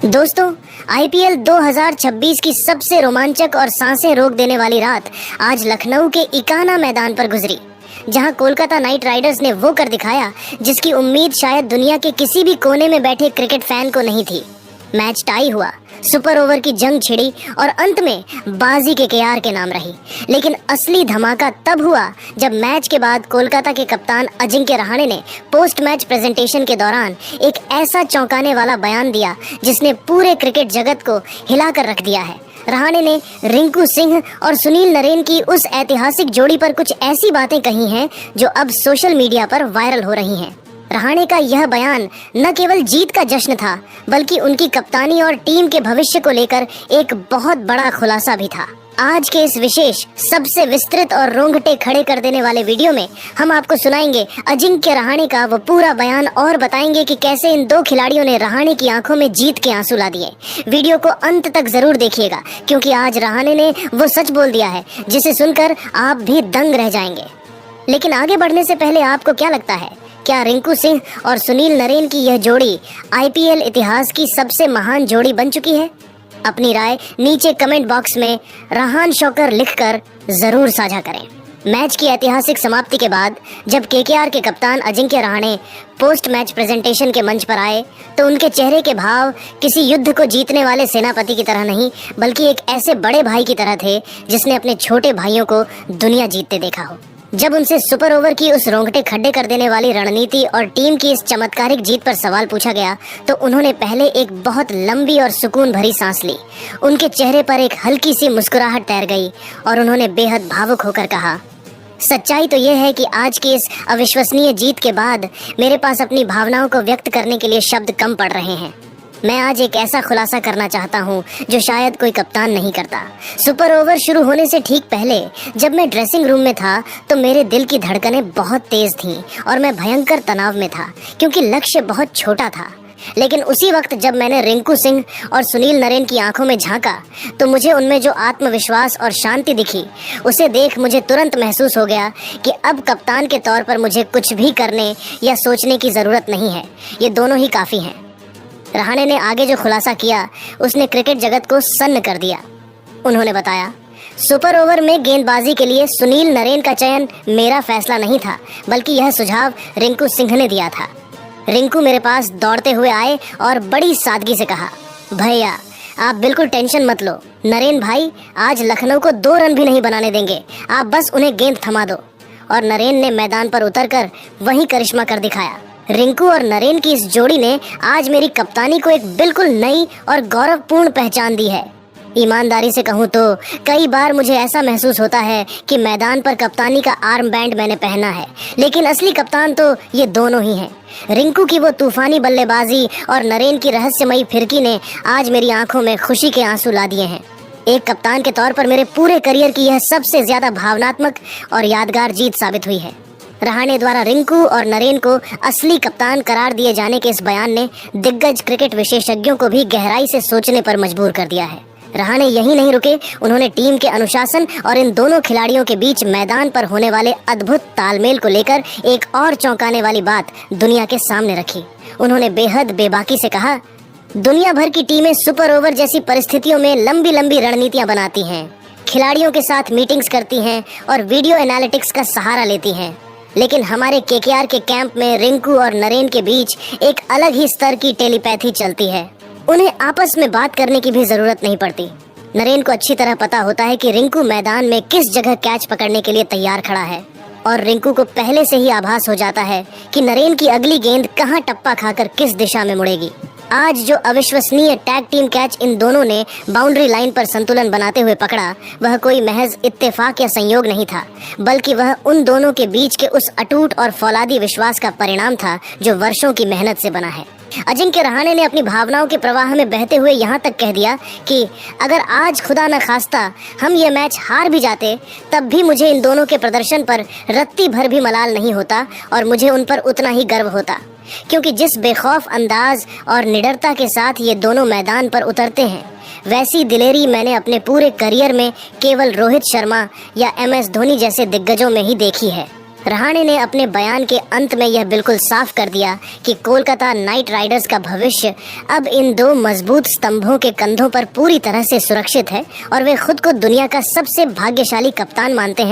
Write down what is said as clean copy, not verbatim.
दोस्तों, आईपीएल 2026 की सबसे रोमांचक और सांसें रोक देने वाली रात आज लखनऊ के इकाना मैदान पर गुजरी, जहां कोलकाता नाइट राइडर्स ने वो कर दिखाया जिसकी उम्मीद शायद दुनिया के किसी भी कोने में बैठे क्रिकेट फैन को नहीं थी। मैच टाई हुआ, सुपर ओवर की जंग छिड़ी और अंत में बाजी केकेआर के नाम रही। लेकिन असली धमाका तब हुआ जब मैच के बाद कोलकाता के कप्तान अजिंक्य रहाणे ने पोस्ट मैच प्रेजेंटेशन के दौरान एक ऐसा चौंकाने वाला बयान दिया जिसने पूरे क्रिकेट जगत को हिलाकर रख दिया है। रहाणे ने रिंकू सिंह और सुनील नरेन की उस ऐतिहासिक जोड़ी पर कुछ ऐसी बातें कही हैं जो अब सोशल मीडिया पर वायरल हो रही हैं। रहाणे का यह बयान न केवल जीत का जश्न था, बल्कि उनकी कप्तानी और टीम के भविष्य को लेकर एक बहुत बड़ा खुलासा भी था। आज के इस विशेष, सबसे विस्तृत और रोंगटे खड़े कर देने वाले वीडियो में हम आपको सुनाएंगे अजिंक्य रहाणे का वो पूरा बयान और बताएंगे कि कैसे इन दो खिलाड़ियों ने रहाणे की आंखों में जीत के आंसू ला दिए। वीडियो को अंत तक जरूर देखिएगा, क्योंकि आज रहाणे ने वो सच बोल दिया है जिसे सुनकर आप भी दंग रह जाएंगे। लेकिन आगे बढ़ने से पहले आपको क्या लगता है, क्या रिंकू सिंह और सुनील नरेन की यह जोड़ी आईपीएल इतिहास की सबसे महान जोड़ी बन चुकी है? अपनी राय नीचे कमेंट बॉक्स में रहान शौकर लिखकर जरूर साझा करें। मैच की ऐतिहासिक समाप्ति के बाद जब केकेआर के कप्तान Ajinkya Rahane post match presentation के मंच पर आए तो उनके चेहरे के भाव किसी युद्ध को जीतने वाले सेनापति की तरह नहीं, बल्कि एक ऐसे बड़े भाई की तरह थे जिसने अपने छोटे भाइयों को दुनिया जीतते देखा हो। जब उनसे सुपर ओवर की उस रोंगटे खड्डे कर देने वाली रणनीति और टीम की इस चमत्कारिक जीत पर सवाल पूछा गया तो उन्होंने पहले एक बहुत लंबी और सुकून भरी सांस ली। उनके चेहरे पर एक हल्की सी मुस्कुराहट तैर गई और उन्होंने बेहद भावुक होकर कहा, सच्चाई तो यह है कि आज की इस अविश्वसनीय जीत के बाद मेरे पास अपनी भावनाओं को व्यक्त करने के लिए शब्द कम पड़ रहे हैं। मैं आज एक ऐसा खुलासा करना चाहता हूं जो शायद कोई कप्तान नहीं करता। सुपर ओवर शुरू होने से ठीक पहले जब मैं ड्रेसिंग रूम में था तो मेरे दिल की धड़कनें बहुत तेज थीं और मैं भयंकर तनाव में था, क्योंकि लक्ष्य बहुत छोटा था। लेकिन उसी वक्त जब मैंने रिंकू सिंह और सुनील नरेन की आंखों में झांका तो मुझे उनमें जो आत्मविश्वास और शांति दिखी, उसे देख मुझे तुरंत महसूस हो गया कि अब कप्तान के तौर पर मुझे कुछ भी करने या सोचने की ज़रूरत नहीं है। ये दोनों ही काफ़ी हैं। रहाणे ने आगे जो खुलासा किया उसने क्रिकेट जगत को सन्न कर दिया। उन्होंने बताया, सुपर ओवर में गेंदबाजी के लिए सुनील नरेन का चयन मेरा फैसला नहीं था, बल्कि यह सुझाव रिंकू सिंह ने दिया था। रिंकू मेरे पास दौड़ते हुए आए और बड़ी सादगी से कहा, भैया आप बिल्कुल टेंशन मत लो, नरेन भाई आज लखनऊ को 2 रन भी नहीं बनाने देंगे, आप बस उन्हें गेंद थमा दो। और नरेन ने मैदान पर उतरकर वही करिश्मा कर दिखाया। रिंकू और नरेन की इस जोड़ी ने आज मेरी कप्तानी को एक बिल्कुल नई और गौरवपूर्ण पहचान दी है। ईमानदारी से कहूँ तो कई बार मुझे ऐसा महसूस होता है कि मैदान पर कप्तानी का आर्म बैंड मैंने पहना है, लेकिन असली कप्तान तो ये दोनों ही हैं। रिंकू की वो तूफानी बल्लेबाजी और नरेन की रहस्यमयी फिरकी ने आज मेरी आंखों में खुशी के आंसू ला दिए हैं। एक कप्तान के तौर पर मेरे पूरे करियर की यह सबसे ज्यादा भावनात्मक और यादगार जीत साबित हुई है। रहाणे द्वारा रिंकू और नरेन को असली कप्तान करार दिए जाने के इस बयान ने दिग्गज क्रिकेट विशेषज्ञों को भी गहराई से सोचने पर मजबूर कर दिया है। रहाणे यही नहीं रुके, उन्होंने टीम के अनुशासन और इन दोनों खिलाड़ियों के बीच मैदान पर होने वाले अद्भुत तालमेल को लेकर एक और चौंकाने वाली बात दुनिया के सामने रखी। उन्होंने बेहद बेबाकी से कहा, दुनिया भर की टीमें सुपर ओवर जैसी परिस्थितियों में लंबी लंबी रणनीतियां बनाती हैं, खिलाड़ियों के साथ मीटिंग्स करती हैं और वीडियो एनालिटिक्स का सहारा लेती हैं। लेकिन हमारे केकेआर के कैंप में रिंकू और नरेन के बीच एक अलग ही स्तर की टेलीपैथी चलती है। उन्हें आपस में बात करने की भी जरूरत नहीं पड़ती। नरेन को अच्छी तरह पता होता है कि रिंकू मैदान में किस जगह कैच पकड़ने के लिए तैयार खड़ा है, और रिंकू को पहले से ही आभास हो जाता है कि नरेन की अगली गेंद कहां टप्पा खाकर किस दिशा में मुड़ेगी। आज जो अविश्वसनीय टैग टीम कैच इन दोनों ने बाउंड्री लाइन पर संतुलन बनाते हुए पकड़ा, वह कोई महज इत्तेफाक या संयोग नहीं था, बल्कि वह उन दोनों के बीच के उस अटूट और फौलादी विश्वास का परिणाम था जो वर्षों की मेहनत से बना है। अजिंक्य रहाणे ने अपनी भावनाओं के प्रवाह में बहते हुए यहाँ तक कह दिया कि अगर आज खुदा न खास्ता हम ये मैच हार भी जाते, तब भी मुझे इन दोनों के प्रदर्शन पर रत्ती भर भी मलाल नहीं होता और मुझे उन पर उतना ही गर्व होता, क्योंकि जिस बेखौफ अंदाज और निडरता के साथ ये दोनों मैदान पर उतरते हैं, वैसी दिलेरी मैंने अपने पूरे करियर में केवल रोहित शर्मा या MS धोनी जैसे दिग्गजों में ही देखी है। रहाणे ने अपने बयान के अंत में यह बिल्कुल साफ कर दिया कि कोलकाता नाइट राइडर्स का भविष्य अब इन दो मजबूत स्तंभों के कंधों पर पूरी तरह से सुरक्षित है और वे खुद को दुनिया का सबसे भाग्यशाली कप्तान मानते हैं